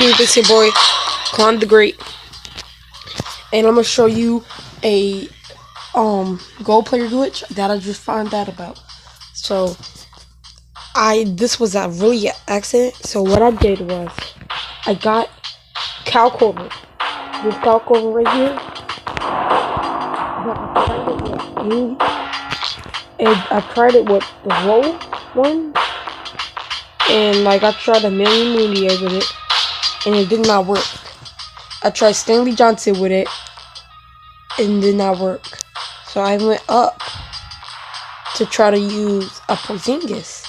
YouTube? It's your boy, Klon the Great, and I'm gonna show you a gold player glitch that I just found out about. So this was a really accident. So what I did was I got Cal Corver. This Cal Corver right here. But I tried it with the roll one. And like I tried a million Moondiers with it, and it did not work. I tried Stanley Johnson with it, and it did not work. So I went up to try to use a Porzingis.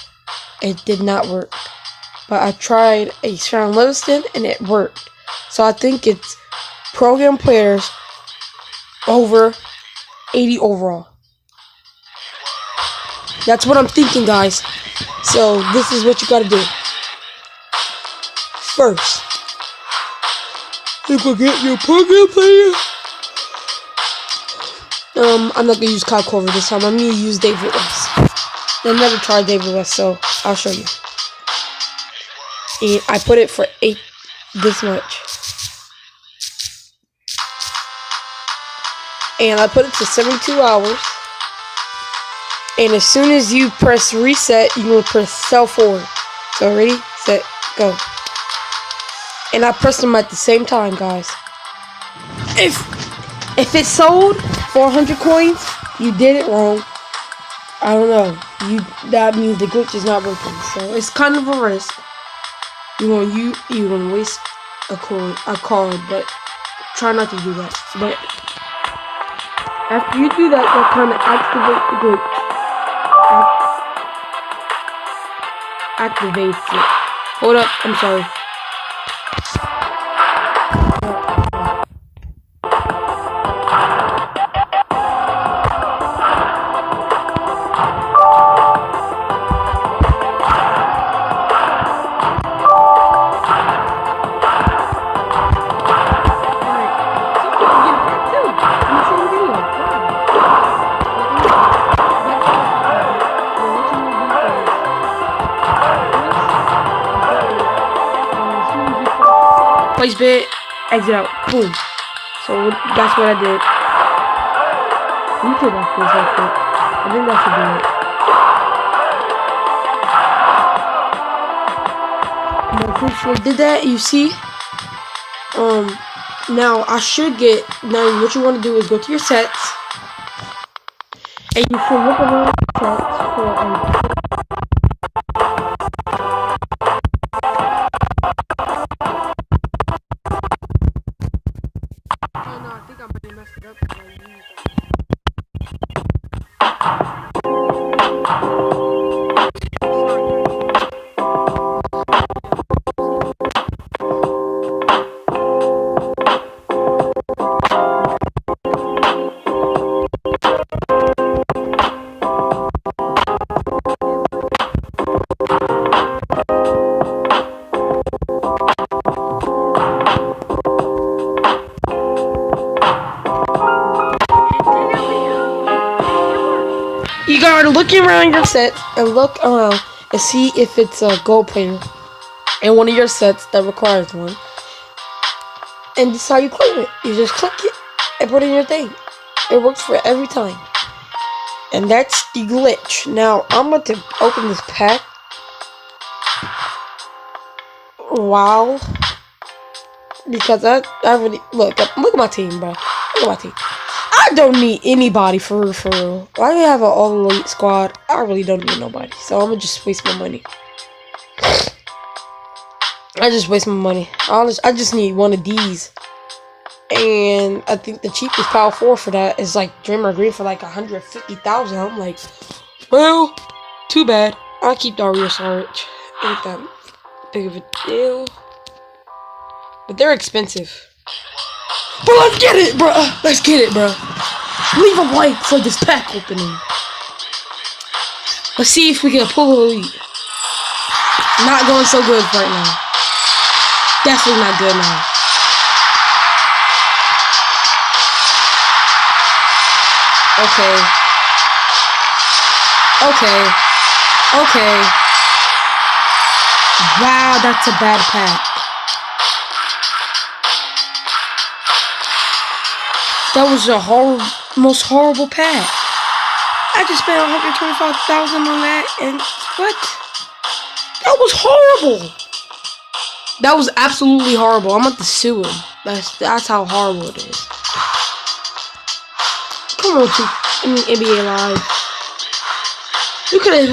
It did not work. But I tried a Sharon Livingston, and it worked. So I think it's program players over 80 overall. That's what I'm thinking, guys. So this is what you gotta do. First, you go get your program player. I'm not gonna use Kyle Korver this time. I'm gonna use David West. I never tried David West, so I'll show you. And I put it for 8 this much. And I put it to 72 hours. And as soon as you press reset, you will press sell forward. So ready, set, go. And I pressed them at the same time, guys. If it sold 400 coins, you did it wrong. I don't know. That means the glitch is not working. So it's kind of a risk. You're gonna waste a card, but try not to do that. But after you do that, that kind of activates the glitch. Activates it. Hold up, I'm sorry. Place bit, exit out, boom. So that's what I did. You could have this like that. I think that should be it. But since I did that, you see, now I should get. Now what you want to do is go to your sets, and you should look around the sets for you gotta look around your set and look around and see if it's a gold player in one of your sets that requires one. And this is how you claim it. You just click it and put it in your thing. It works for every time. And that's the glitch. Now I'm going to open this pack. Wow. Because I really look at my team, bro. Look at my team. I don't need anybody for real. I have an all-elite squad. I really don't need nobody. So I'm gonna just waste my money. I just waste my money. I just need one of these. And I think the cheapest power 4 for that is like Dreamer Green for like 150,000. I'm like, well, too bad. I'll keep Dario Saric. Ain't that big of a deal. But they're expensive. But let's get it, bro. Let's get it, bro. Leave a like for this pack opening. Let's see if we can pull a lead. Not going so good right now. Definitely not good now. Okay. Wow, that's a bad pack. That was the most horrible pack. I just spent 125,000 on that, and what? That was horrible. That was absolutely horrible. I'm about to sue him. That's how horrible it is. Come on, NBA Live. You could have